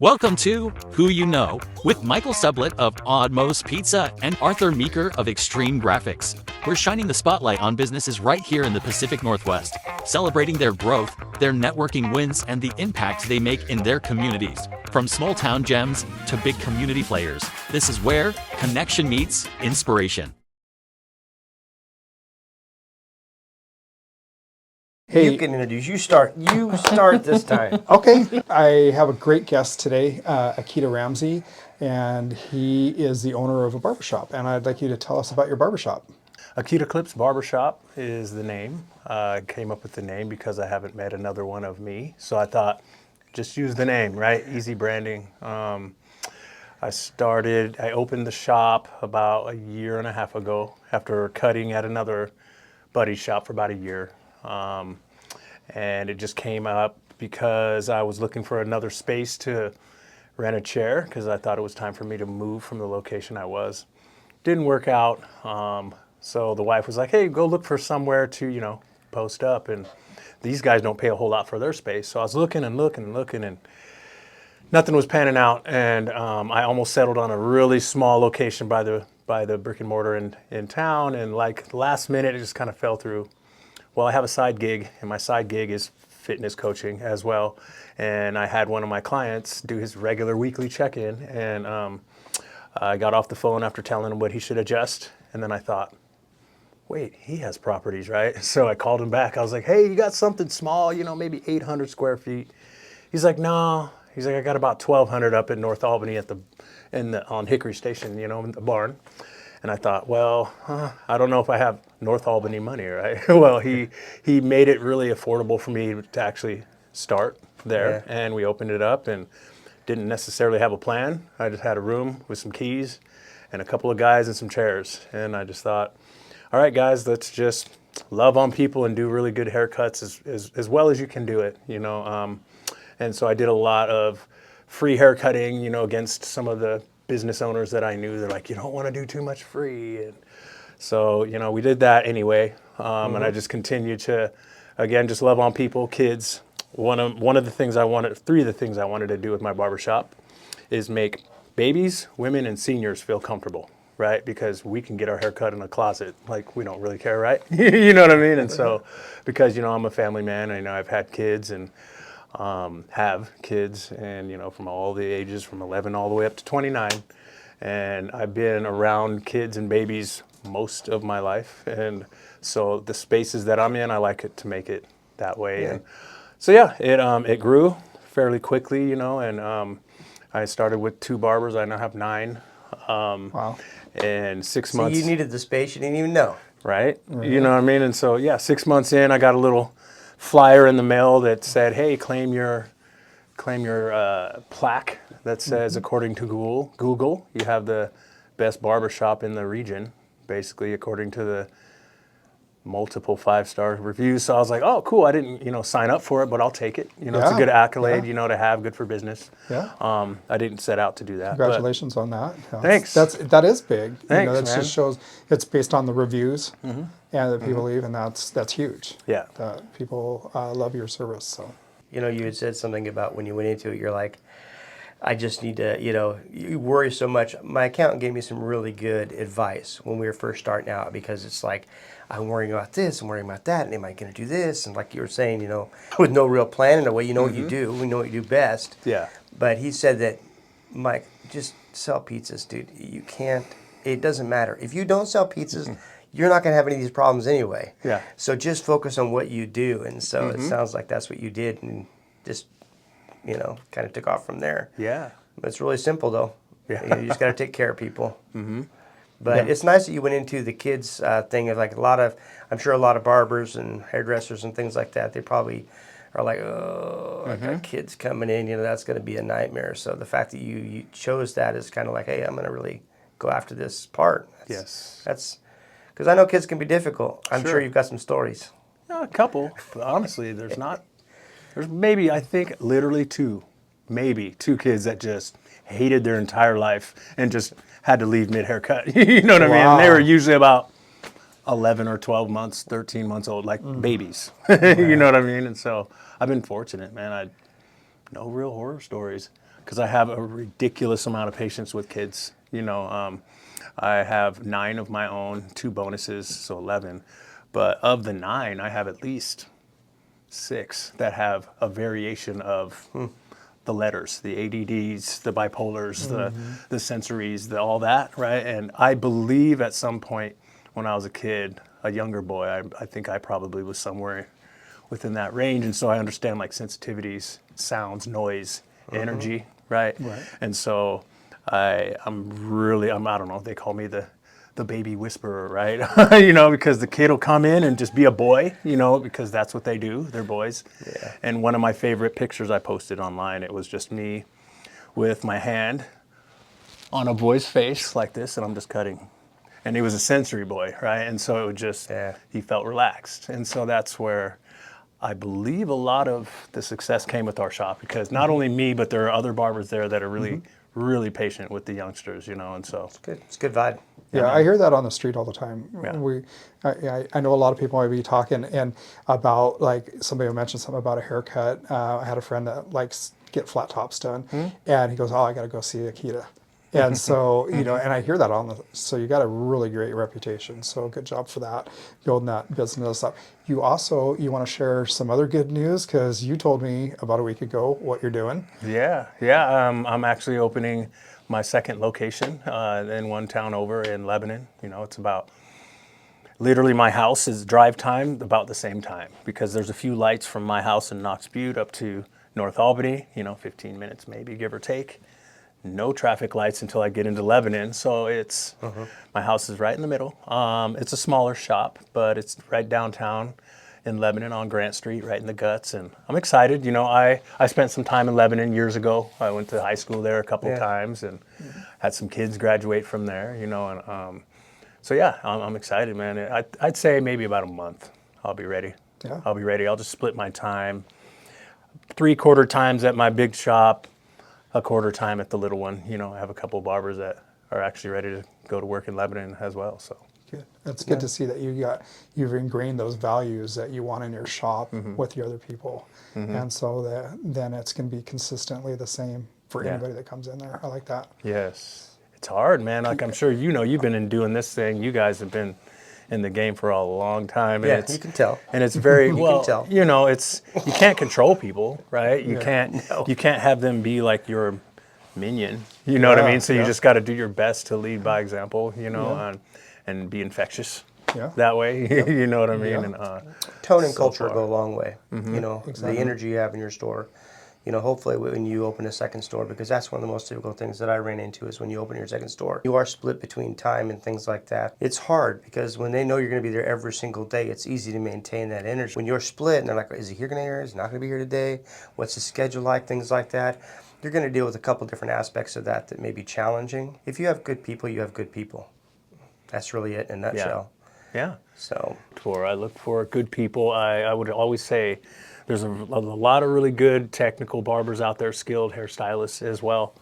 Welcome to Who You Know with Michael Sublett of Oddmost Pizza and Arthur Meeker of Extreme Graphics. We're shining the spotlight on businesses right here in the Pacific Northwest, celebrating their growth, their networking wins, and the impact they make in their communities. From small town gems to big community players, this is where connection meets inspiration. Hey. You can introduce. You start this time. Okay. I have a great guest today, Akida Ramsey, and he is the owner of a barbershop. And I'd like you to tell us about your barbershop. Akida Clips Barbershop is the name. I came up with the name because I haven't met another one of me. So I thought, just use the name, right? Easy branding. I opened the shop about a year and a half ago after cutting at another buddy's shop for about a year. And it just came up because I was looking for another space to rent a chair because I thought it was time for me to move from the location I was. Didn't work out. So the wife was like, hey, go look for somewhere to, post up. And these guys don't pay a whole lot for their space. So I was looking and nothing was panning out. And I almost settled on a really small location by the brick and mortar in town. And like last minute, it just kind of fell through. Well, I have a side gig, and my side gig is fitness coaching as well. And I had one of my clients do his regular weekly check-in, and I got off the phone after telling him what he should adjust. And then I thought, wait, he has properties, right? So I called him back. I was like, hey, you got something small, maybe 800 square feet. He's like, no. He's like, I got about 1,200 up in North Albany on Hickory Station, in the barn. And I thought, well, I don't know if I have North Albany money, right? Well, he made it really affordable for me to actually start there. Yeah. And we opened it up and didn't necessarily have a plan. I just had a room with some keys and a couple of guys and some chairs. And I just thought, all right, guys, let's just love on people and do really good haircuts as well as you can do it, And so I did a lot of free haircutting, against some of the business owners that I knew. They're like, you don't want to do too much free. And so, we did that anyway. And I just continued to, again, just love on people, kids. Three of the things I wanted to do with my barbershop is make babies, women, and seniors feel comfortable, right? Because we can get our hair cut in a closet. Like, we don't really care, right? You know what I mean? And so, because, I'm a family man, I've had kids and have kids and, from all the ages from 11 all the way up to 29. And I've been around kids and babies most of my life. And so the spaces that I'm in, I like it to make it that way. Yeah. And so, yeah, it grew fairly quickly, and I started with 2 barbers. I now have 9. Wow. And 6 months. So you needed the space you didn't even know. Right? You know what I mean? And so, 6 months in, I got a little flyer in the mail that said, hey, claim your plaque that says, according to Google, you have the best barbershop in the region, basically, according to the multiple 5-star reviews. So I was like, oh, cool. I didn't, sign up for it, but I'll take it. It's a good accolade, to have, good for business. Yeah. I didn't set out to do that. Congratulations on that. Thanks. That is big. Thanks, that man. just shows it's based on the reviews and that people leave, and that's huge. Yeah. That people love your service. So. You had said something about when you went into it, you're like, I just need to, you worry so much. My accountant gave me some really good advice when we were first starting out, because it's like, I'm worrying about this, I'm worrying about that, and am I going to do this? And like you were saying, with no real plan in a way, what you do, we know what you do best. Yeah. But he said that, Mike, just sell pizzas, dude. You can't, it doesn't matter. If you don't sell pizzas, you're not going to have any of these problems anyway. Yeah. So just focus on what you do. And so it sounds like that's what you did, and just, kind of took off from there. Yeah. It's really simple, though. Yeah. You just got to take care of people. But it's nice that you went into the kids thing. Of like I'm sure a lot of barbers and hairdressers and things like that, they probably are like, oh, I got kids coming in, that's going to be a nightmare. So the fact that you chose that is kind of like, hey, I'm going to really go after this part. That's because I know kids can be difficult. I'm sure you've got some stories. A couple, but honestly, there's maybe, I think, literally 2 kids that just hated their entire life and just had to leave mid-haircut. You know what I mean? And they were usually about 11 or 12 months, 13 months old, like babies. You know what I mean? And so I've been fortunate, man. No real horror stories. because I have a ridiculous amount of patience with kids. You know, I have 9 of my own, 2 bonuses, so 11. But of the 9, I have at least 6 that have a variation of the letters, the ADDs, the bipolars, the sensories, all that, right? And I believe at some point when I was a kid, a younger boy, I think I probably was somewhere within that range. And so I understand like sensitivities, sounds, noise, energy, right? And so I don't know, they call me the baby whisperer, right? You know, because the kid will come in and just be a boy, you know, because that's what they do. They're boys. Yeah. And one of my favorite pictures I posted online, it was just me with my hand on a boy's face like this, and I'm just cutting. And he was a sensory boy, right? And so it would just, he felt relaxed. And so that's where I believe a lot of the success came with our shop, because not only me, but there are other barbers there that are really, really patient with the youngsters, you know, and so. It's good. It's a good vibe. Yeah, I hear that on the street all the time. I know a lot of people might be talking and about, like, somebody will mention something about a haircut. I had a friend that likes get flat tops done, and he goes, "Oh, I got to go see Akida." And so, you know, and I hear that so you got a really great reputation. So good job for that, building that business up. You want to share some other good news, because you told me about a week ago what you're doing. Yeah. I'm actually opening my second location in one town over in Lebanon. You know, it's about, literally my house is drive time about the same time, because there's a few lights from my house in Knox Butte up to North Albany, you know, 15 minutes maybe, give or take. No traffic lights until I get into Lebanon. So it's, my house is right in the middle. It's a smaller shop, but it's right downtown in Lebanon on Grant Street, right in the guts. And I'm excited. You know, I spent some time in Lebanon years ago. I went to high school there a couple times and had some kids graduate from there, you know. And so, yeah, I'm excited, man. I'd say maybe about a month I'll be ready. Yeah. I'll be ready. I'll just split my time. 3/4 times at my big shop, a quarter time at the little one. You know, I have a couple of barbers that are actually ready to go to work in Lebanon as well. So good. It's good to see that you've ingrained those values that you want in your shop with the other people, and so then it's going to be consistently the same for anybody that comes in there. I like that. Yes, it's hard, man. Like, I'm sure you know, you've been doing this thing. You guys have been in the game for a long time. And you can tell. And it's very can tell. You know, you can't control people, right? You can't have them be like your minion. You know what I mean? So you just got to do your best to lead by example, you know, and be infectious. That way, you know what I mean? And tone and culture go a long way. You know, the energy you have in your store. You know, hopefully when you open a second store, because that's one of the most difficult things that I ran into is when you open your second store. You are split between time and things like that. It's hard because when they know you're going to be there every single day, it's easy to maintain that energy. When you're split and they're like, is he here going to be here? Is he not going to be here today? What's his schedule like? Things like that. You're going to deal with a couple different aspects of that may be challenging. If you have good people, you have good people. That's really it in a nutshell. Yeah. So, I look for good people. I would always say there's a lot of really good technical barbers out there, skilled hairstylists as well.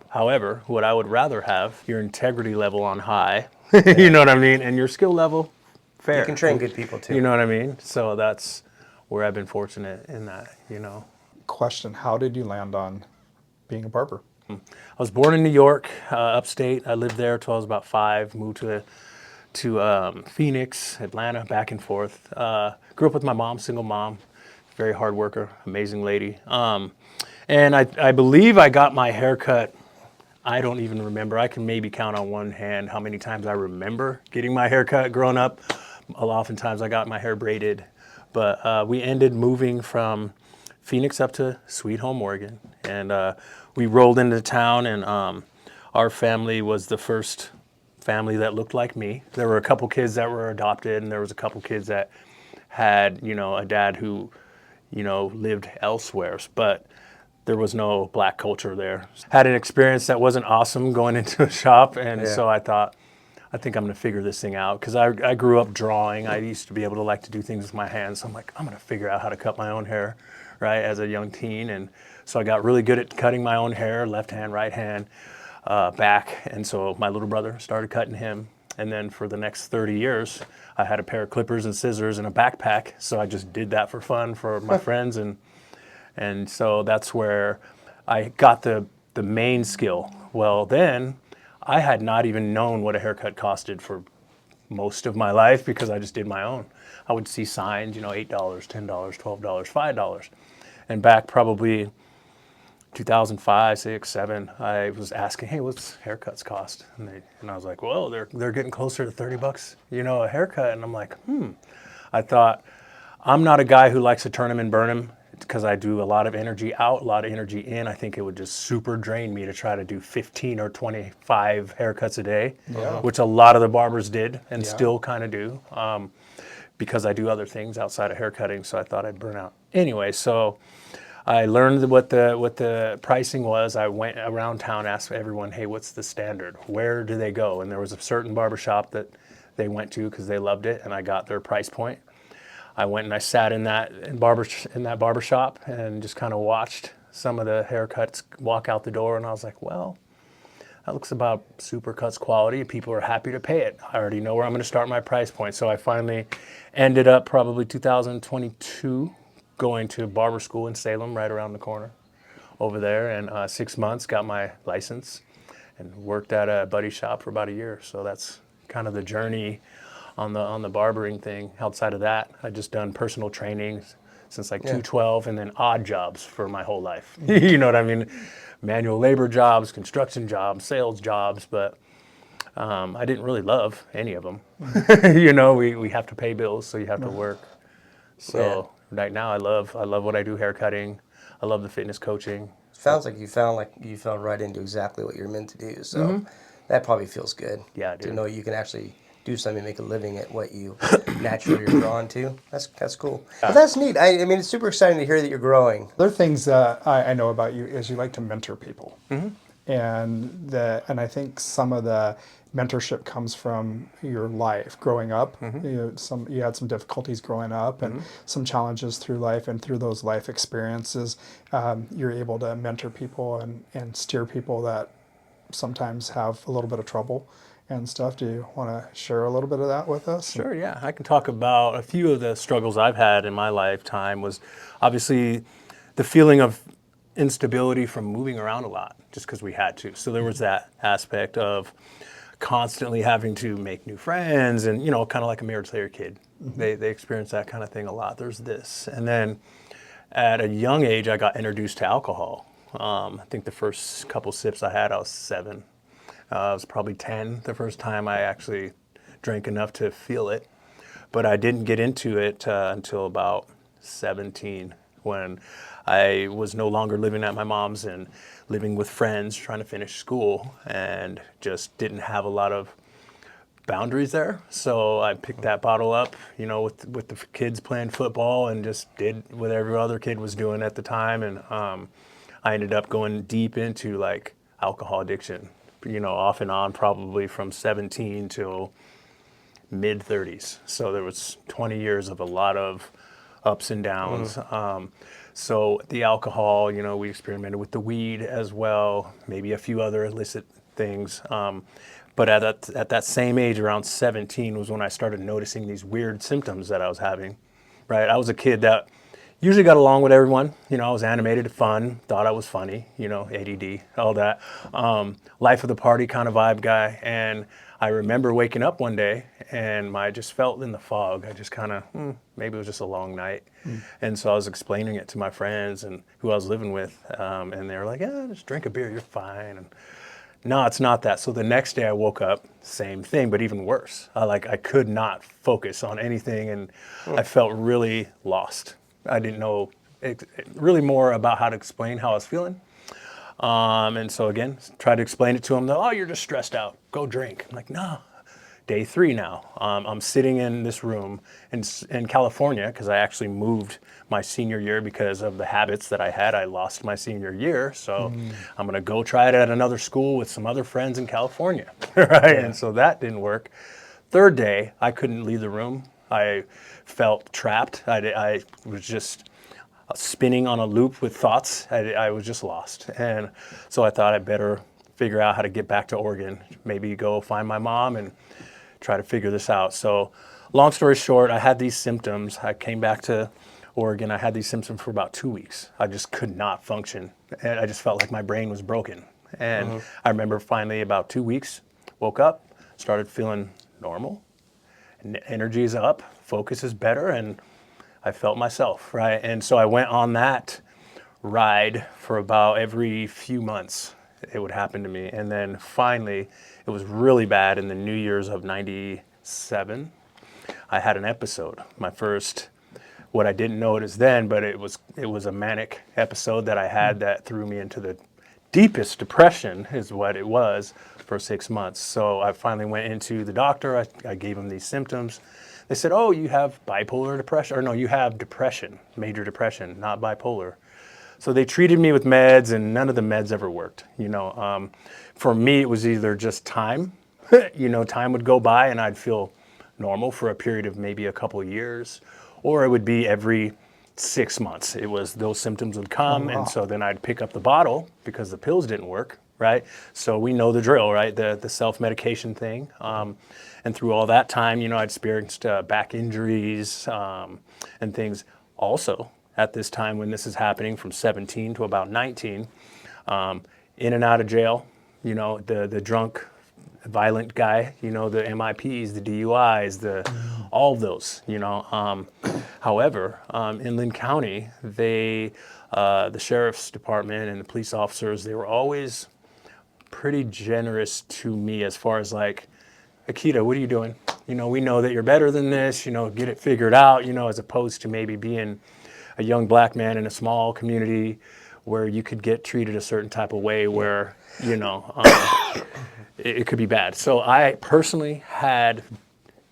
However, what I would rather have, your integrity level on high, you know what I mean, and your skill level fair. You can train good people too. You know what I mean? So that's where I've been fortunate in that, you know. Question: how did you land on being a barber? I was born in New York, upstate. I lived there till I was about 5. Moved to Phoenix, Atlanta, back and forth. Grew up with my mom, single mom, very hard worker, amazing lady. And I believe I got my hair cut. I don't even remember. I can maybe count on one hand how many times I remember getting my hair cut growing up. Oftentimes I got my hair braided. But we ended moving from Phoenix up to Sweet Home, Oregon. And we rolled into town, and our family was the first family that looked like me. There were a couple kids that were adopted, and there was a couple kids that had, you know, a dad who, you know, lived elsewhere, but there was no black culture there. Had an experience that wasn't awesome going into a shop, and so I thought, I think I'm going to figure this thing out, because I grew up drawing. I used to be able to like to do things with my hands, so I'm like, I'm going to figure out how to cut my own hair, right, as a young teen. And so I got really good at cutting my own hair, left hand, right hand, back. And so my little brother started cutting him. And then for the next 30 years, I had a pair of clippers and scissors and a backpack. So I just did that for fun for my friends. And so that's where I got the main skill. Well, then I had not even known what a haircut costed for most of my life because I just did my own. I would see signs, you know, $8, $10, $12, $5. And back probably 2005, 6, 7, I was asking, hey, what's haircuts cost? And I was like, well, they're getting closer to $30, you know, a haircut. And I'm like, I thought, I'm not a guy who likes to turn them and burn them because I do a lot of energy out, a lot of energy in. I think it would just super drain me to try to do 15 or 25 haircuts a day, which a lot of the barbers did and still kind of do because I do other things outside of haircutting. So I thought I'd burn out. Anyway, so I learned what the pricing was. I went around town, asked everyone, hey, what's the standard? Where do they go? And there was a certain barbershop that they went to because they loved it, and I got their price point. I went and I sat in that barbershop and just kind of watched some of the haircuts walk out the door, and I was like, well, that looks about Supercuts quality. People are happy to pay it. I already know where I'm going to start my price point. So I finally ended up probably 2022 going to barber school in Salem, right around the corner over there, and 6 months, got my license and worked at a buddy shop for about a year. So that's kind of the journey on the barbering thing. Outside of that, I just done personal training since like 212, and then odd jobs for my whole life. You know what I mean? Manual labor jobs, construction jobs, sales jobs, but I didn't really love any of them. You know, we have to pay bills, so you have to work. So right now, I love what I do, haircutting. I love the fitness coaching. Sounds like you fell right into exactly what you're meant to do. So that probably feels good. Yeah, dude. To know you can actually do something, make a living at what you naturally are drawn to. That's cool. But that's neat. I mean, it's super exciting to hear that you're growing. Other things that I know about you is you like to mentor people, and I think some of the mentorship comes from your life growing up. You had some difficulties growing up and some challenges through life, and through those life experiences, you're able to mentor people and steer people that sometimes have a little bit of trouble and stuff. Do you want to share a little bit of that with us? Sure, yeah. I can talk about a few of the struggles I've had in my lifetime. Was obviously the feeling of instability from moving around a lot just because we had to. So there was that aspect of constantly having to make new friends and, you know, kind of like a marriage layer kid. They experience that kind of thing a lot. There's this. And then at a young age, I got introduced to alcohol. I think the first couple sips I had, I was 7. I was probably 10 the first time I actually drank enough to feel it. But I didn't get into it until about 17, when I was no longer living at my mom's and living with friends, trying to finish school, and just didn't have a lot of boundaries there. So I picked that bottle up, you know, with the kids playing football, and just did what every other kid was doing at the time. And I ended up going deep into like alcohol addiction, you know, off and on, probably from 17 till mid 30s. So there was 20 years of a lot of ups and downs. So the alcohol, you know, we experimented with the weed as well, maybe a few other illicit things. But at that same age, around 17, was when I started noticing these weird symptoms that I was having, right? I was a kid that usually got along with everyone. You know, I was animated, fun, thought I was funny, you know, ADD, all that. Life of the party kind of vibe guy. And I remember waking up one day and I just felt in the fog. I just kind of, maybe it was just a long night. And so I was explaining it to my friends and who I was living with. And they were like, yeah, just drink a beer, you're fine. And no, it's not that. So the next day I woke up, same thing, but even worse. I could not focus on anything, and I felt really lost. I didn't know really more about how to explain how I was feeling. And so again, tried to explain it to them. Oh, you're just stressed out. Go drink. I'm like, no. Day 3 now. I'm sitting in this room in California because I actually moved my senior year because of the habits that I had. I lost my senior year, so I'm going to go try it at another school with some other friends in California, right? Yeah. And so that didn't work. 3rd day, I couldn't leave the room. I felt trapped. I was just spinning on a loop with thoughts. I was just lost. And so I thought I'd better figure out how to get back to Oregon, maybe go find my mom and try to figure this out. So long story short, I had these symptoms. I came back to Oregon, I had these symptoms for about 2 weeks. I just could not function. And I just felt like my brain was broken. And I remember finally about 2 weeks, woke up, started feeling normal. Energy is up, focus is better, and I felt myself, right? And so I went on that ride for about every few months. It would happen to me. And then finally, it was really bad in the New Year's of 97. I had an episode, my first, what I didn't know it as then, but it was a manic episode that I had that threw me into the deepest depression is what it was for 6 months. So I finally went into the doctor. I gave him these symptoms. They said, oh, you have bipolar depression, or no, you have depression, major depression, not bipolar. So they treated me with meds, and none of the meds ever worked. For me, it was either just time. Time would go by and I'd feel normal for a period of maybe a couple of years, or it would be every 6 months. It was those symptoms would come, and so then I'd pick up the bottle because the pills didn't work, right? So we know the drill, right? The self-medication thing. And through all that time, I'd experienced back injuries and things. Also, at this time when this is happening, from 17 to about 19, in and out of jail, the drunk, violent guy, the MIPs, the DUIs, all of those, However, in Lynn County, the sheriff's department and the police officers, they were always pretty generous to me as far as like, Akida, what are you doing? We know that you're better than this, get it figured out, as opposed to maybe being a young black man in a small community where you could get treated a certain type of way where, it could be bad. So I personally had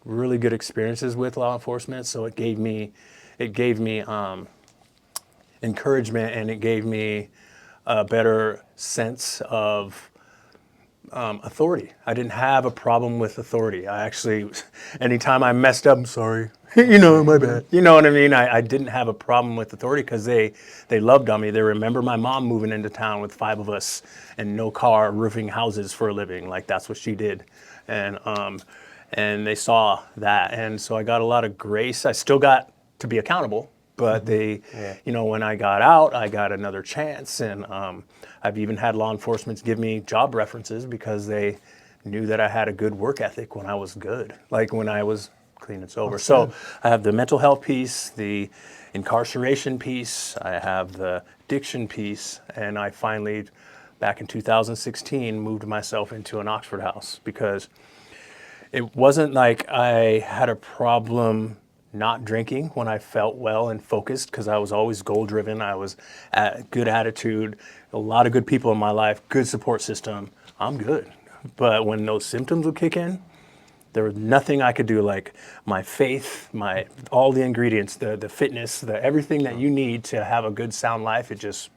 really good experiences with law enforcement. So it gave me encouragement, and it gave me a better sense of authority. I didn't have a problem with authority. I actually, anytime I messed up, I'm sorry, my bad. You know what I mean? I didn't have a problem with authority because they loved on me. They remember my mom moving into town with 5 of us and no car, roofing houses for a living. Like that's what she did. And they saw that. And so I got a lot of grace. I still got to be accountable, but when I got out, I got another chance. And I've even had law enforcement give me job references because they knew that I had a good work ethic when I was good, like when I was clean and sober. So I have the mental health piece, the incarceration piece, I have the addiction piece, and I finally, back in 2016, moved myself into an Oxford house because it wasn't like I had a problem not drinking when I felt well and focused, because I was always goal-driven. I was at good attitude, a lot of good people in my life, good support system. I'm good. But when those symptoms would kick in, there was nothing I could do. Like my faith, all the ingredients, the fitness, everything that you need to have a good, sound life, it just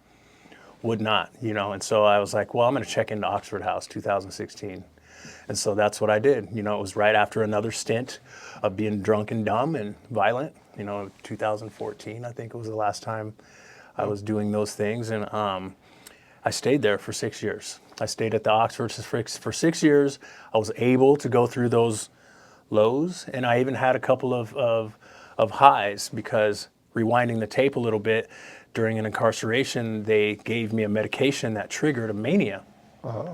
would not, And so I was like, well, I'm going to check into Oxford House 2016. And so that's what I did. It was right after another stint of being drunk and dumb and violent. 2014, I think it was the last time I was doing those things. And I stayed there for 6 years. I stayed at the Oxford for 6 years. I was able to go through those lows, and I even had a couple of highs, because rewinding the tape a little bit, during an incarceration, they gave me a medication that triggered a mania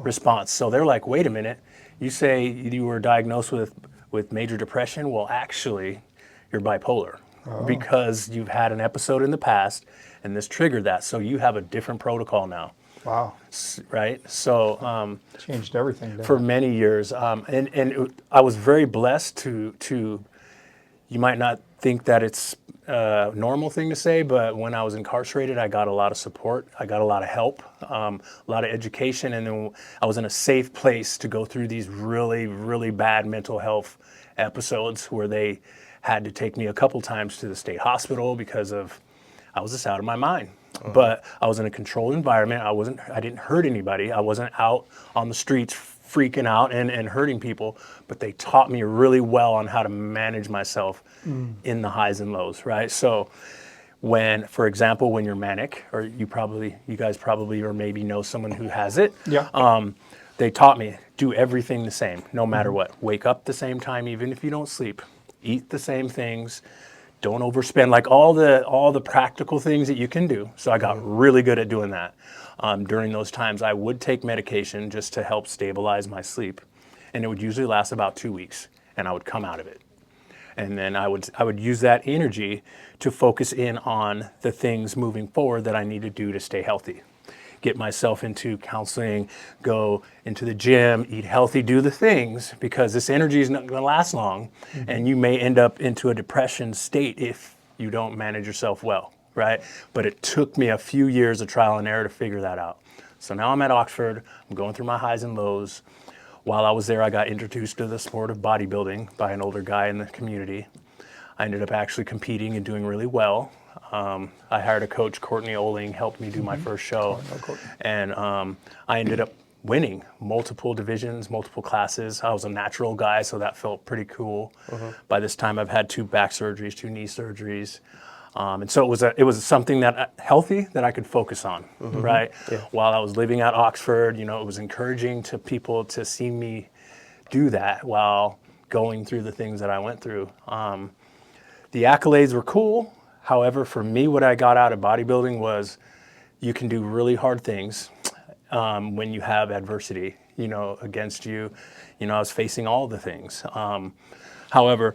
response. So they're like, wait a minute, you say you were diagnosed with major depression? Well, actually, you're bipolar because you've had an episode in the past, and this triggered that. So you have a different protocol now. Wow. Right? So Changed everything, didn't for it? many years. I was very blessed to, you might not think that it's a normal thing to say, but when I was incarcerated, I got a lot of support. I got a lot of help, a lot of education, and then I was in a safe place to go through these really, really bad mental health episodes where they had to take me a couple times to the state hospital because I was just out of my mind. But I was in a controlled environment. I didn't hurt anybody. I wasn't out on the streets freaking out and hurting people, but they taught me really well on how to manage myself in the highs and lows, right? So for example, when you're manic, or you guys probably or maybe know someone who has it. Yeah. They taught me, do everything the same, no matter what. Wake up the same time, even if you don't sleep. Eat the same things. Don't overspend, like all the practical things that you can do. So I got really good at doing that. During those times, I would take medication just to help stabilize my sleep, and it would usually last about 2 weeks, and I would come out of it. And then I would use that energy to focus in on the things moving forward that I need to do to stay healthy. Get myself into counseling, go into the gym, eat healthy, do the things, because this energy is not going to last long, and you may end up into a depression state if you don't manage yourself well, right? But it took me a few years of trial and error to figure that out. So now I'm at Oxford, I'm going through my highs and lows. While I was there, I got introduced to the sport of bodybuilding by an older guy in the community. I ended up actually competing and doing really well. I hired a coach, Courtney Oling, helped me do my first show. And I ended up winning multiple divisions, multiple classes. I was a natural guy, so that felt pretty cool. By this time, I've had 2 back surgeries, 2 knee surgeries. And so it was something that healthy that I could focus on, right? Yeah. While I was living at Oxford, it was encouraging to people to see me do that while going through the things that I went through. The accolades were cool. However, for me, what I got out of bodybuilding was you can do really hard things when you have adversity, against you. I was facing all the things. However,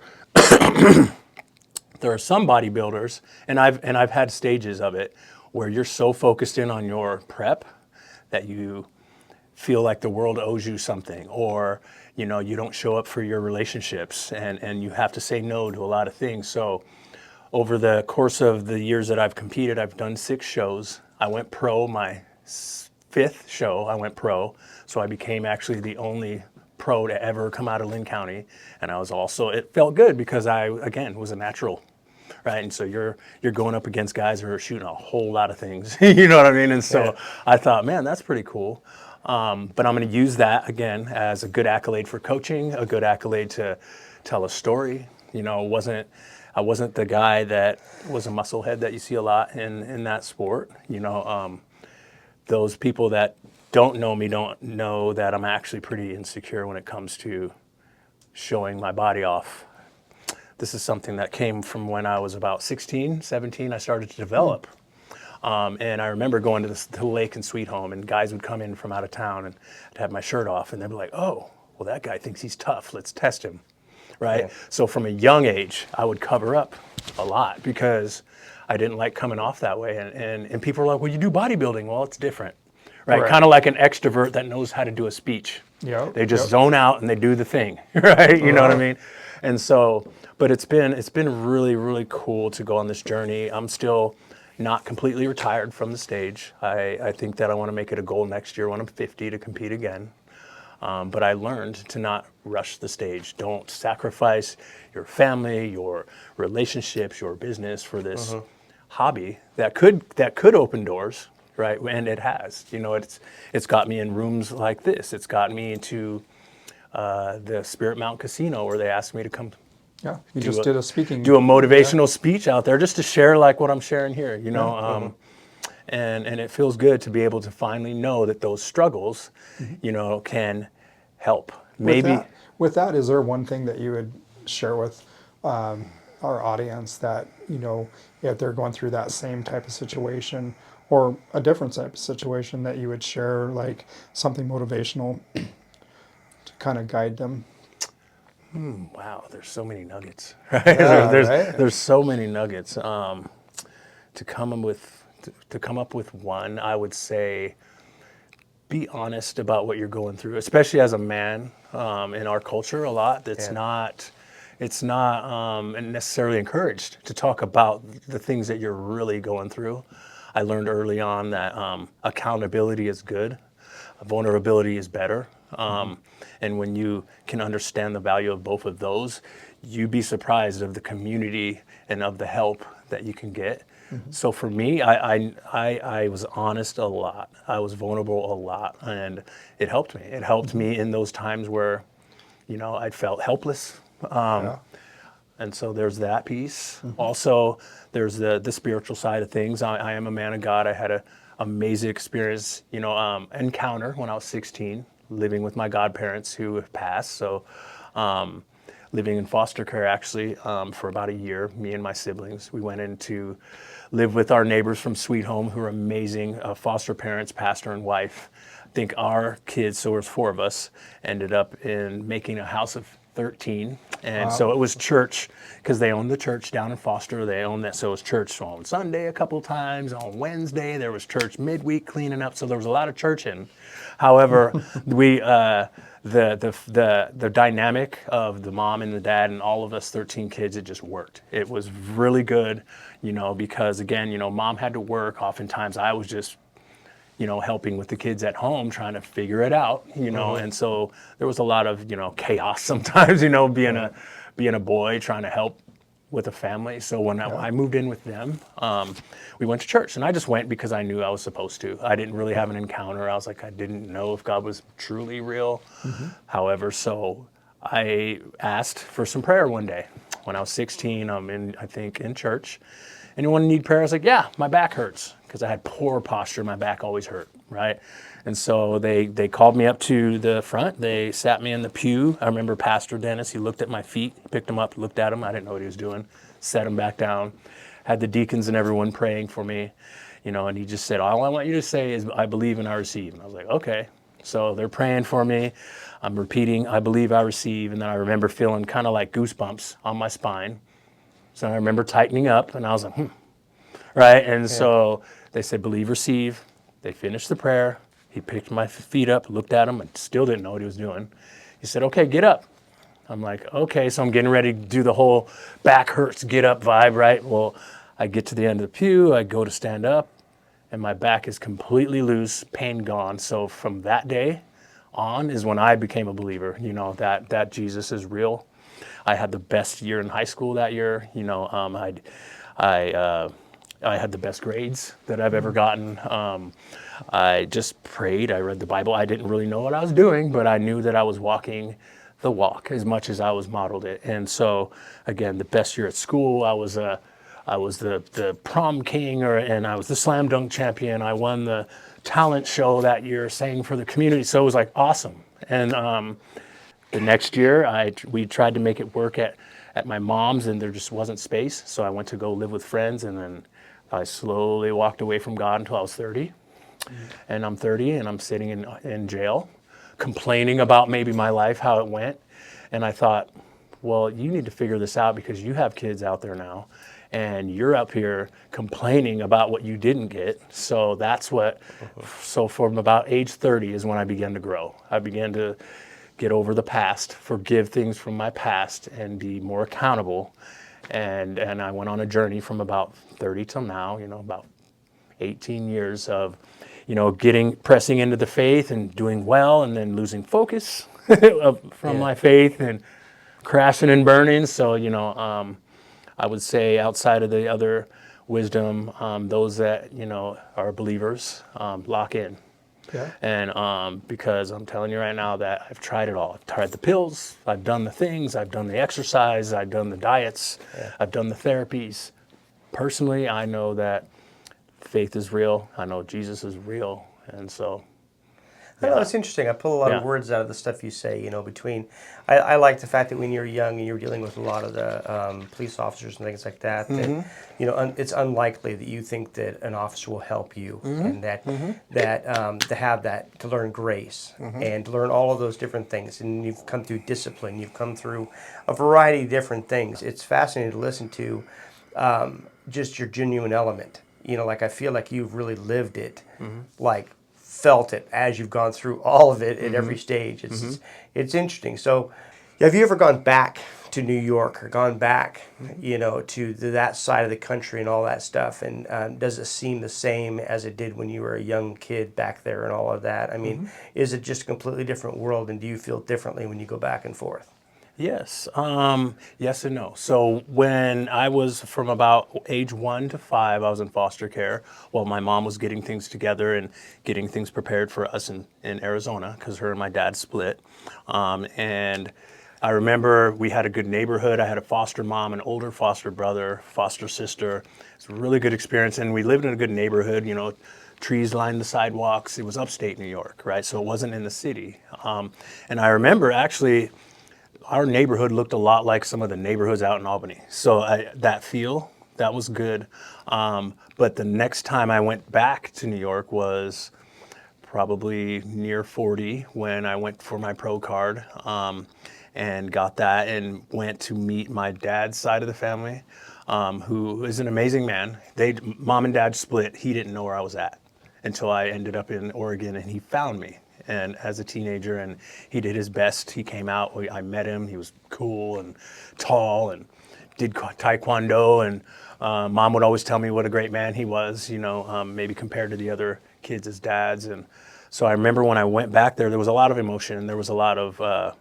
there are some bodybuilders, and I've had stages of it where you're so focused in on your prep that you feel like the world owes you something, or you don't show up for your relationships, and you have to say no to a lot of things. So over the course of the years that I've competed, I've done 6 shows. I went pro. My 5th show, I went pro. So I became actually the only pro to ever come out of Lynn County. And it felt good because I, again, was a natural, right? And so you're going up against guys who are shooting a whole lot of things, you know what I mean? And so I thought, man, that's pretty cool. But I'm going to use that, again, as a good accolade for coaching, a good accolade to tell a story. I wasn't the guy that was a musclehead that you see a lot in that sport. Those people that don't know me don't know that I'm actually pretty insecure when it comes to showing my body off. This is something that came from when I was about 16, 17, I started to develop. And I remember going to the lake in Sweet Home, and guys would come in from out of town, and I'd have my shirt off, and they'd be like, oh, well, that guy thinks he's tough. Let's test him, right? Yeah. So from a young age, I would cover up a lot because I didn't like coming off that way. And people were like, well, you do bodybuilding. Well, it's different, right? Kind of like an extrovert that knows how to do a speech. Yep. They just zone out and they do the thing, right? You know what I mean? And so, but it's been really, really cool to go on this journey. I'm still not completely retired from the stage. I think that I want to make it a goal next year when I'm 50 to compete again. But I learned to not rush the stage. Don't sacrifice your family, your relationships, your business for this hobby that could open doors, right? And it has. It's got me in rooms like this. It's got me into the Spirit Mountain Casino where they asked me to come. Yeah, you just did a speaking. Do a motivational speech out there just to share like what I'm sharing here, And it feels good to be able to finally know that those struggles, can help. With that, is there one thing that you would share with our audience that, if they're going through that same type of situation or a different type of situation, that you would share like something motivational to kind of guide them? Wow, there's so many nuggets, right? There's so many nuggets. To come up with one, I would say, be honest about what you're going through, especially as a man. In our culture, a lot it's not necessarily encouraged to talk about the things that you're really going through. I learned early on that accountability is good, vulnerability is better. And when you can understand the value of both of those, you'd be surprised of the community and of the help that you can get. So for me, I was honest a lot. I was vulnerable a lot, and it helped me. It helped me in those times where, I felt helpless. And so there's that piece. Also, there's the spiritual side of things. I am a man of God. I had an amazing experience, encounter when I was 16, living with my godparents who have passed. So living in foster care actually for about a year. Me and my siblings, we went in to live with our neighbors from Sweet Home, who are amazing foster parents, pastor and wife. I think our kids, so there's 4 of us, ended up in making a house of 13. And so it was church, because they owned the church down in Foster. They owned that, so it was church on Sunday a couple times. On Wednesday, there was church midweek cleaning up. So there was a lot of churching. However, the dynamic of the mom and the dad and all of us 13 kids, it just worked. It was really good, because again, mom had to work. Oftentimes I was just helping with the kids at home, trying to figure it out, and so there was a lot of, chaos sometimes, being a boy trying to help with a family. So when I moved in with them, we went to church, and I just went because I knew I was supposed to. I didn't really have an encounter. I was like, I didn't know if God was truly real. However, so I asked for some prayer one day when I was 16. I'm in church. Anyone need prayer? I was like, yeah, my back hurts, because I had poor posture. My back always hurt, right? And so they called me up to the front. They sat me in the pew. I remember Pastor Dennis, he looked at my feet, picked them up, looked at them. I didn't know what he was doing. Set them back down. Had the deacons and everyone praying for me, and he just said, all I want you to say is, I believe and I receive. And I was like, okay. So they're praying for me. I'm repeating, I believe, I receive. And then I remember feeling kind of like goosebumps on my spine. So I remember tightening up, and I was like, right? And so they said, believe, receive. They finished the prayer. He picked my feet up, looked at them, and still didn't know what he was doing. He said, okay, get up. I'm like, okay. So I'm getting ready to do the whole back hurts, get up vibe, right? Well, I get to the end of the pew. I go to stand up, and my back is completely loose, pain gone. So from that day on is when I became a believer, that Jesus is real. I had the best year in high school that year. I had the best grades that I've ever gotten. I just prayed. I read the Bible. I didn't really know what I was doing, but I knew that I was walking the walk as much as I was modeled it. And so, again, the best year at school, I was the prom king, and I was the slam dunk champion. I won the talent show that year, sang for the community. So it was like awesome. And the next year, we tried to make it work at my mom's, and there just wasn't space. So I went to go live with friends, and then I slowly walked away from God until I was 30. And I'm 30, and I'm sitting in jail, complaining about maybe my life, how it went. And I thought, well, you need to figure this out, because you have kids out there now, and you're up here complaining about what you didn't get. So so from about age 30 is when I began to grow. I began to get over the past, forgive things from my past, and be more accountable. And I went on a journey from about 30 till now, about 18 years of, pressing into the faith and doing well, and then losing focus from my faith and crashing and burning. So, I would say outside of the other wisdom, those that, are believers, lock in. Yeah. And because I'm telling you right now that I've tried it all. I've tried the pills, I've done the things, I've done the exercise, I've done the diets, I've done the therapies. Personally, I know that faith is real. I know Jesus is real. And so I know, it's interesting. I pull a lot of words out of the stuff you say, between, I like the fact that when you're young and you're dealing with a lot of the police officers and things like that, that, it's unlikely that you think that an officer will help you, and that, to have that, to learn grace, and to learn all of those different things. And you've come through discipline, you've come through a variety of different things. It's fascinating to listen to just your genuine element. Like I feel like you've really lived it, like felt it as you've gone through all of it at every stage. It's interesting. So have you ever gone back to New York, or gone back, to that side of the country and all that stuff? And does it seem the same as it did when you were a young kid back there and all of that? I mean, is it just a completely different world, and do you feel differently when you go back and forth? Yes. Yes and no. So when I was from about age 1 to 5, I was in foster care while my mom was getting things together and getting things prepared for us in Arizona, because her and my dad split. And I remember we had a good neighborhood. I had a foster mom, an older foster brother, foster sister. It's a really good experience. And we lived in a good neighborhood, trees lined the sidewalks. It was upstate New York, right? So it wasn't in the city. And I remember actually, our neighborhood looked a lot like some of the neighborhoods out in Albany. So that was good. But the next time I went back to New York was probably near 40 when I went for my pro card, and got that and went to meet my dad's side of the family, who is an amazing man. Mom and dad split. He didn't know where I was at until I ended up in Oregon, and he found me. And as a teenager, and he did his best. He came out, I met him. He was cool and tall and did taekwondo, and mom would always tell me what a great man he was, maybe compared to the other kids as dads. And so I remember when I went back there was a lot of emotion. There was a lot of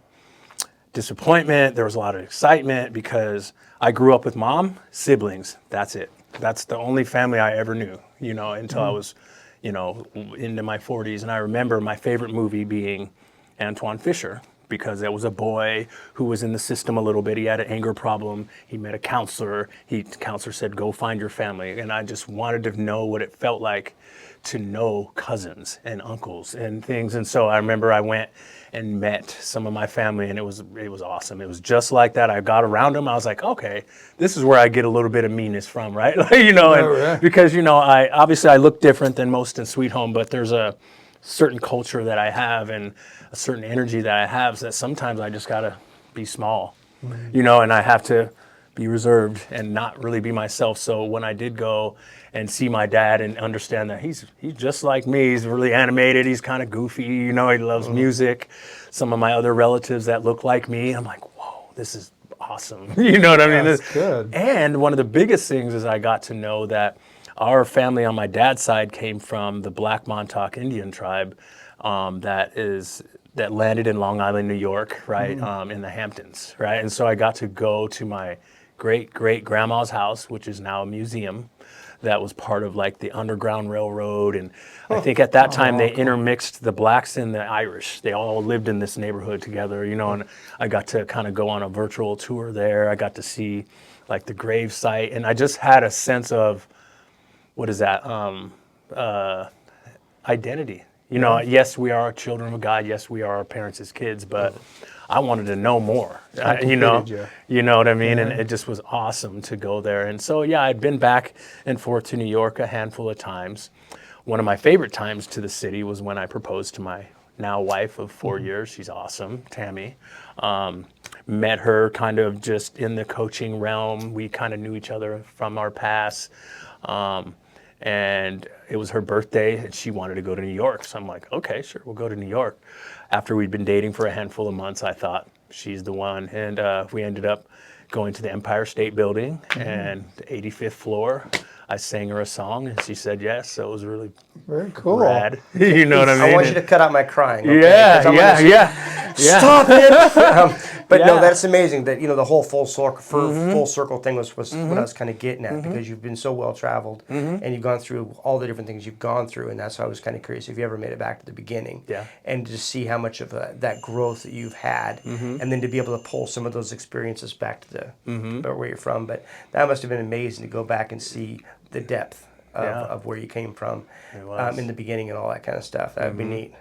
disappointment. There was a lot of excitement because I grew up with mom, siblings. That's it. That's the only family I ever knew, until I was, into my 40s. And I remember my favorite movie being Antoine Fisher, because there was a boy who was in the system a little bit. He had an anger problem. He met a counselor. The counselor said, go find your family. And I just wanted to know what it felt like to know cousins and uncles and things. And so I remember I went and met some of my family, and it was awesome. It was just like that. I got around them. I was like, okay, this is where I get a little bit of meanness from, right? Because, I look different than most in Sweet Home, but there's a certain culture that I have and a certain energy that I have, so that sometimes I just gotta be small, and I have to be reserved and not really be myself. So when I did go and see my dad and understand that he's just like me, he's really animated, he's kind of goofy, he loves music. Some of my other relatives that look like me, I'm like, whoa, this is awesome. You know what I mean? That's good. And one of the biggest things is I got to know that our family on my dad's side came from the Black Montauk Indian tribe, that landed in Long Island, New York, right, in the Hamptons, right? And so I got to go to my great-great-grandma's house, which is now a museum, that was part of like the Underground Railroad. And I think at that time they intermixed the blacks and the Irish. They all lived in this neighborhood together, and I got to kind of go on a virtual tour there. I got to see like the grave site, and I just had a sense of, what is that, identity. Yes, we are children of God. Yes, we are our parents' kids, but I wanted to know more, you know what I mean? And it just was awesome to go there. And so, I'd been back and forth to New York a handful of times. One of my favorite times to the city was when I proposed to my now wife of 4 years. She's awesome, Tammy. Met her kind of just in the coaching realm. We kind of knew each other from our past. And it was her birthday, and she wanted to go to New York. So I'm like, okay, sure, we'll go to New York. After we'd been dating for a handful of months, I thought, she's the one. And we ended up going to the Empire State Building and the 85th floor. I sang her a song, and she said yes. So it was really very cool. Rad. You know what I mean? I want you to cut out my crying. Okay? Yeah. Stop it! But no, that's amazing. That the whole full circle thing was what I was kind of getting at, because you've been so well traveled and you've gone through all the different things you've gone through, and that's why I was kind of curious if you ever made it back to the beginning, and to see how much of that growth that you've had, and then to be able to pull some of those experiences back to where you're from. But that must have been amazing to go back and see the depth of where you came from in the beginning and all that kind of stuff. That would be neat.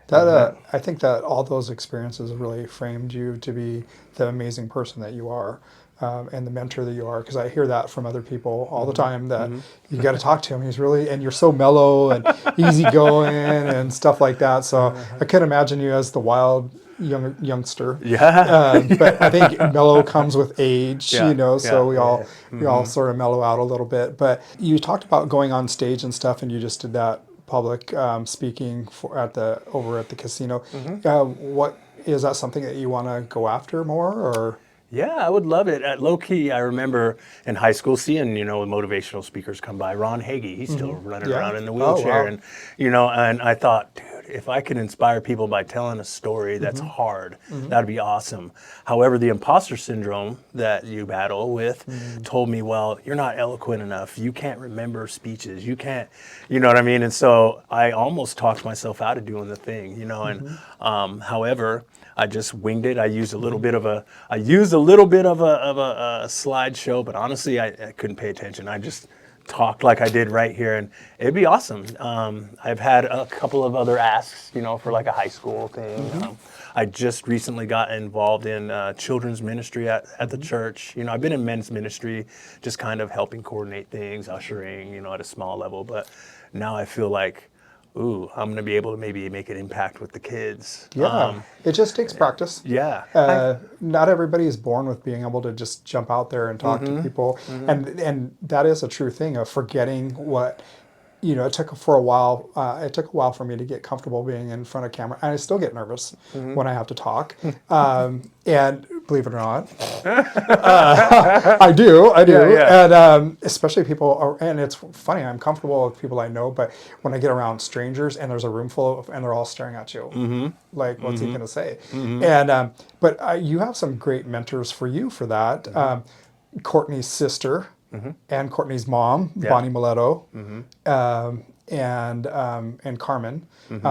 That I think that all those experiences really framed you to be the amazing person that you are, and the mentor that you are. Because I hear that from other people all the time, that you got to talk to him. He's really, and you're so mellow and easygoing and stuff like that. So I can imagine you as the wild youngster. But I think mellow comes with age, so we all sort of mellow out a little bit. But you talked about going on stage and stuff, and you just did that public speaking over at the casino. What is that something that you want to go after more, or? Yeah, I would love it. At low key, I remember in high school seeing, motivational speakers come by. Ron Hagee, he's still running around in the wheelchair. And, and I thought, dude, if I could inspire people by telling a story that's hard, that'd be awesome. However, the imposter syndrome that you battle with told me, well, you're not eloquent enough. You can't remember speeches. You can't, you know what I mean? And so I almost talked myself out of doing the thing, and however, I just winged it. I used a little bit of a slideshow, but honestly, I couldn't pay attention. I just talk like I did right here, and it'd be awesome. I've had a couple of other asks, for like a high school thing. I just recently got involved in children's ministry at the church. I've been in men's ministry, just kind of helping coordinate things, ushering, at a small level. But now I feel like, ooh, I'm going to be able to maybe make an impact with the kids. Yeah, it just takes practice. Yeah. Not everybody is born with being able to just jump out there and talk to people, and that is a true thing of forgetting what. It took a while for me to get comfortable being in front of camera, and I still get nervous when I have to talk. And believe it or not, I do. And especially and it's funny. I'm comfortable with people I know, but when I get around strangers and there's a room full of, and they're all staring at you, like, what's he going to say? And but you have some great mentors for you for that. Courtney's sister. And Courtney's mom, Bonnie Miletto, and Carmen.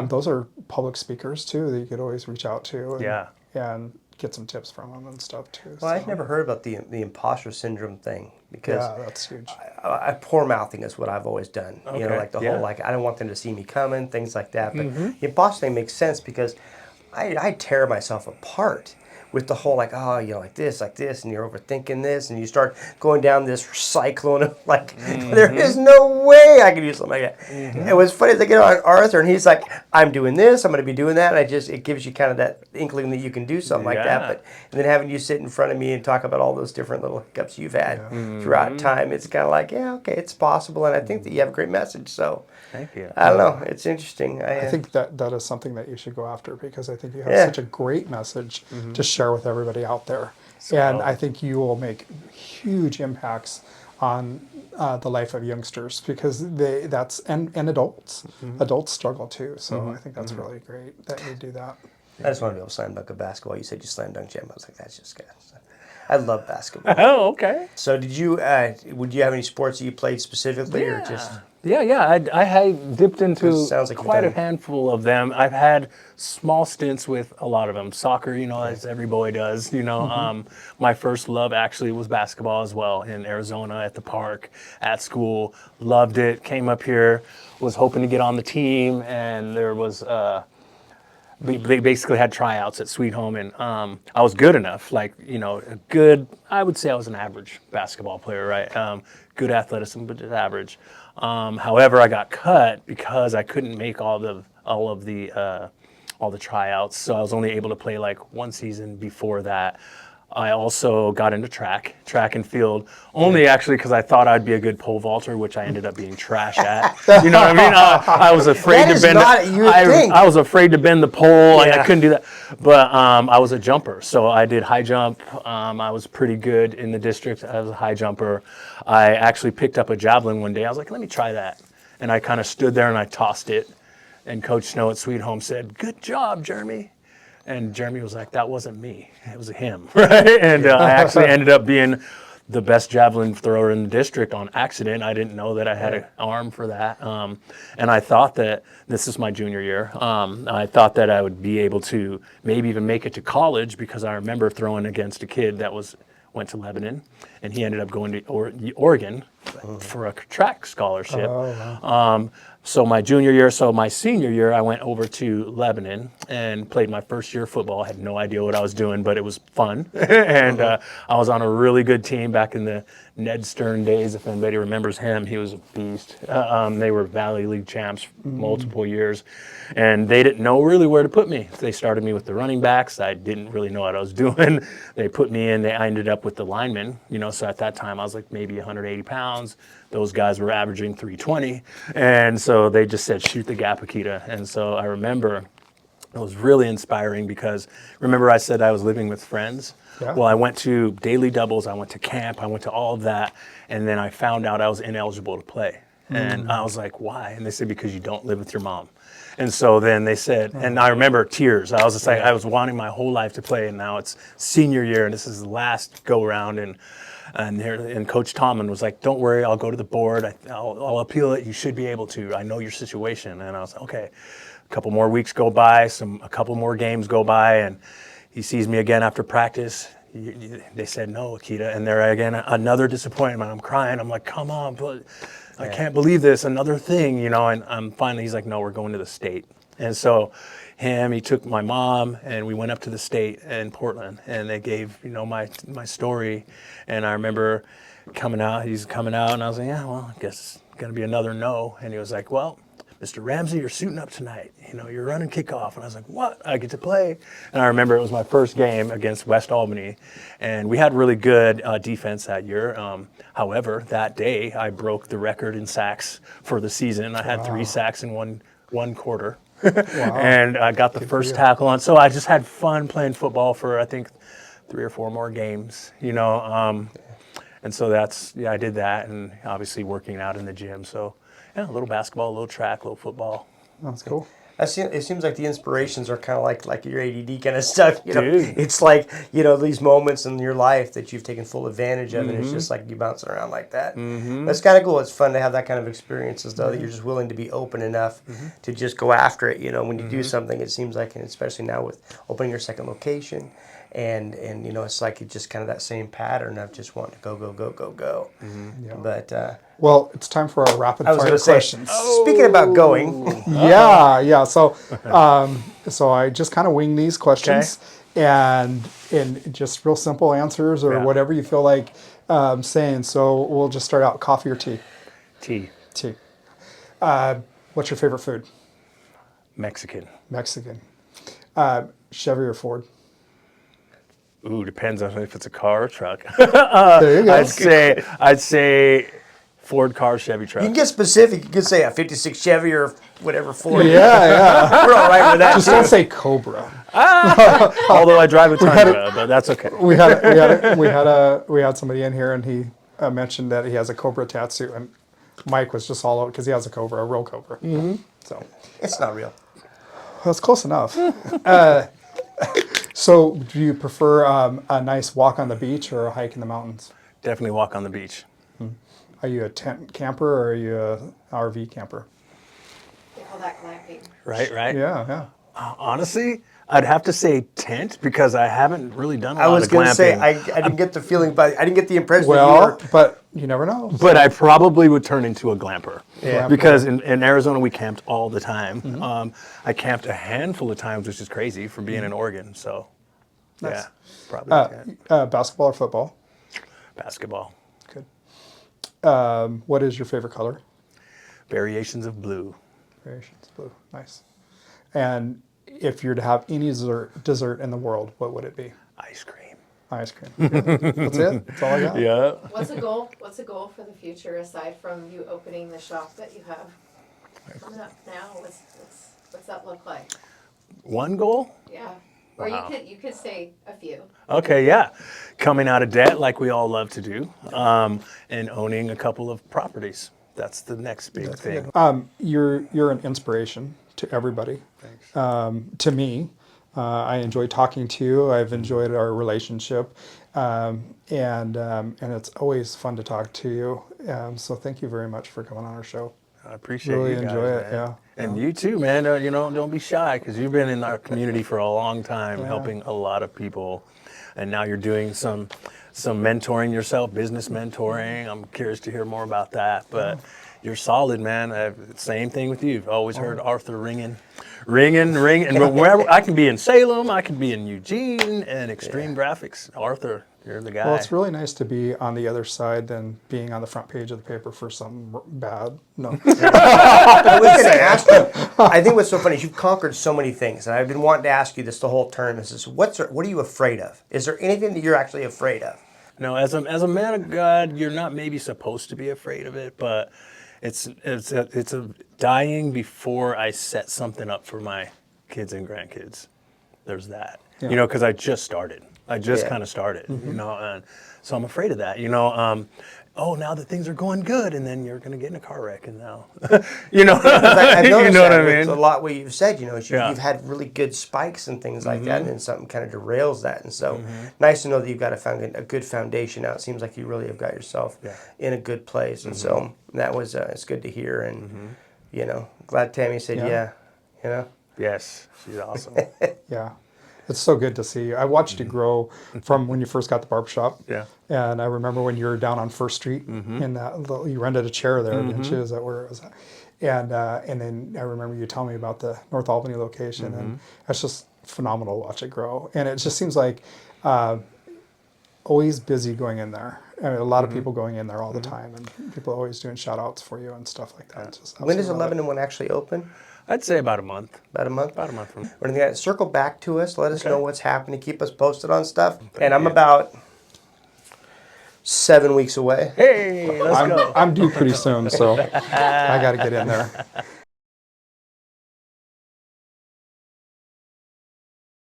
Those are public speakers too that you could always reach out to and get some tips from them and stuff too. Well, I've never heard about the imposter syndrom thing because that's huge. I poor mouthing is what I've always done. Okay. Like the whole I don't want them to see me coming, things like that. But the imposter thing makes sense because I tear myself apart with the whole like like this, and you're overthinking this, and you start going down this cyclone of like, there is no way I can do something like that. And what's funny is I get on Arthur, and he's like, I'm doing this, I'm going to be doing that, and it gives you kind of that inkling that you can do something like that. And then having you sit in front of me and talk about all those different little hiccups you've had throughout time, it's kind of like, okay, it's possible, and I think that you have a great message. So thank you. I don't know, it's interesting. I think that is something that you should go after because I think you have such a great message to share with everybody out there. And I think you will make huge impacts on the life of youngsters because and adults. Adults struggle too. So I think that's really great that you do that. I just want to be able to slam dunk a basketball. You said you slam dunk jam. I was like, that's just good. I love basketball. Oh, okay. So would you have any sports that you played specifically or just? Yeah. I dipped into Sounds like quite a handful of them. I've had small stints with a lot of them. Soccer, as every boy does. My first love actually was basketball as well in Arizona at the park, at school. Loved it. Came up here, was hoping to get on the team, and there was. They basically had tryouts at Sweet Home, and I was good enough. I would say I was an average basketball player, right? Good athleticism, but just average. However, I got cut because I couldn't make all of the tryouts, so I was only able to play like one season before that. I also got into track and field, only actually because I thought I'd be a good pole vaulter, which I ended up being trash at. You know what I mean? I was afraid to bend. I was afraid to bend the pole. I couldn't do that. But I was a jumper, so I did high jump. I was pretty good in the district as a high jumper. I actually picked up a javelin one day. I was like, let me try that, and I kind of stood there and I tossed it. And Coach Snow at Sweet Home said, "Good job, Jeremy." And Jeremy was like, that wasn't me, it was him, right? And I actually ended up being the best javelin thrower in the district on accident. I didn't know that I had an arm for that. And I thought that, this is my junior year, I thought that I would be able to maybe even make it to college because I remember throwing against a kid that went to Lebanon, and he ended up going to Oregon for a track scholarship. So my senior year, I went over to Lebanon and played my first year of football. I had no idea what I was doing, but it was fun. And I was on a really good team back in the Ned Stern days. If anybody remembers him, he was a beast. They were Valley League champs multiple years, and they didn't know really where to put me. They started me with the running backs. I didn't really know what I was doing. They put me in. I ended up with the linemen. So at that time, I was like maybe 180 pounds. Those guys were averaging 320. And so they just said, shoot the gap, Akida. And so I remember it was really inspiring because remember I said I was living with friends? Yeah. Well, I went to daily doubles. I went to camp. I went to all of that. And then I found out I was ineligible to play. And I was like, why? And they said, because you don't live with your mom. And so then they said, and I remember tears. I was just like, I was wanting my whole life to play, and now it's senior year, and this is the last go round. And Coach Tomlin was like, don't worry, I'll go to the board. I'll appeal it. You should be able to. I know your situation. And I was like, okay. A couple more weeks go by, a couple more games go by, and he sees me again after practice. They said, no, Akida. And there again, another disappointment. I'm crying. I'm like, come on. I can't believe this, another thing, you know, and finally he's like, no, we're going to the state. And so he took my mom, and we went up to the state in Portland, and they gave, you know, my story. And I remember he's coming out, and I was like, yeah, well, I guess it's going to be another no. And he was like, well, Mr. Ramsey, you're suiting up tonight. You know, you're running kickoff. And I was like, what? I get to play? And I remember it was my first game against West Albany. And we had really good defense that year. However, that day, I broke the record in sacks for the season. I had 3 sacks in one quarter. And I got the first tackle on. So I just had fun playing football for, I think, 3 or 4 more games, you know. And so I did that, and obviously working out in the gym. So, yeah, a little basketball, a little track, a little football. That's cool. It seems like the inspirations are kind of like your ADD kind of stuff. You know, Dude. it's like, you know, these moments in your life that you've taken full advantage of, and it's just like you bouncing around like that. That's kind of cool. It's fun to have that kind of experiences, though, that you're just willing to be open enough to just go after it. You know, when you do something, it seems like, and especially now with opening your second location, and you know, it's like it's just kind of that same pattern of just wanting to go. But Well, it's time for our rapid fire questions. Speaking about going, Yeah. So, so I just kind of wing these questions, and just real simple answers or whatever you feel like saying. So we'll just start out: coffee or tea? Tea. Tea. What's your favorite food? Mexican. Chevy or Ford? Ooh, depends on if it's a car or truck. There you go. I'd say Ford car, Chevy truck. you can get specific. You could say a '56 Chevy or whatever Ford. Yeah. We're all right with that. Just don't say Cobra. Although I drive a Tundra, but that's okay. We had somebody in here, and he mentioned that he has a Cobra tattoo, and Mike was just all out because he has a real Cobra. So It's not real. that's close enough. So, do you prefer a nice walk on the beach or a hike in the mountains? Definitely walk on the beach. Are you a tent camper or are you a RV camper? They call that glamping. Right? Yeah. Honestly, I'd have to say tent because I haven't really done a I lot was of going to say glamping. I didn't get the feeling, but I didn't get the impression that you Well, were. but you never know. But I probably would turn into a glamper. Yeah. Because in Arizona, we camped all the time. I camped a handful of times, which is crazy for being in Oregon. So, Nice. yeah, probably Basketball or football? basketball. Good. What is your favorite color? Variations of blue. Variations blue. Nice. And if you're to have any dessert in the world, what would it be? Ice cream. Ice cream. Yeah. That's it. That's all I got. Yeah. What's a goal? What's a goal for the future aside from you opening the shop that you have coming up now? What's that look like? One goal? Yeah. Or Wow. you could say a few. Okay, yeah. Coming out of debt like we all love to do, and owning a couple of properties. That's the next big thing. You're an inspiration to everybody. Thanks. To me, I enjoy talking to you. I've enjoyed our relationship, and it's always fun to talk to you. So thank you very much for coming on our show. I appreciate Really you guys, enjoy it, man. yeah. And you too, man. You know, don't be shy because you've been in our community for a long time, helping a lot of people, and now you're doing some mentoring yourself, business mentoring. I'm curious to hear more about that, but you're solid, man. Same thing with you. I've always heard Arthur ringing. And wherever I can be in Salem, I can be in Eugene, and Extreme Graphics. Arthur, you're the guy. Well, it's really nice to be on the other side than being on the front page of the paper for something bad. No. I was going to ask you. I think what's so funny is you've conquered so many things, and I've been wanting to ask you this the whole term. Is what are you afraid of? Is there anything that you're actually afraid of? No, as a man of God, you're not maybe supposed to be afraid of it, but it's a dying before I set something up for my kids and grandkids. There's that, Yeah. you know, because I just started. I just Yeah. kind of started, you know, and so I'm afraid of that, you know. Now that things are going good, and then you're going to get in a car wreck, and now, you know, I've you noticed know what that I with mean? a lot what you've said. You know, is Yeah. you've had really good spikes and things like that, and then something kind of derails that. And so, nice to know that you've got a good foundation now. It seems like you really have got yourself in a good place, and so that was it's good to hear. And you know, glad Tammy said Yeah. You know, Yes, she's awesome. Yeah. it's so good to see. I watched it grow from when you first got the barbershop. Yeah. And I remember when you were down on First Street in that little, you rented a chair there, didn't you? Is that where it was at? And then I remember you telling me about the North Albany location, and it's just phenomenal to watch it grow. And it just seems like always busy going in there. I mean, a lot of people going in there all the time, and people always doing shout outs for you and stuff like that. Just When does absolutely love 11 and 1 actually open? I'd say about a month. About a month? About a month from. When they circle back to us, let us know what's happening, keep us posted on stuff. And I'm about 7 weeks away. Hey, let's go. I'm due pretty soon, so I got to get in there.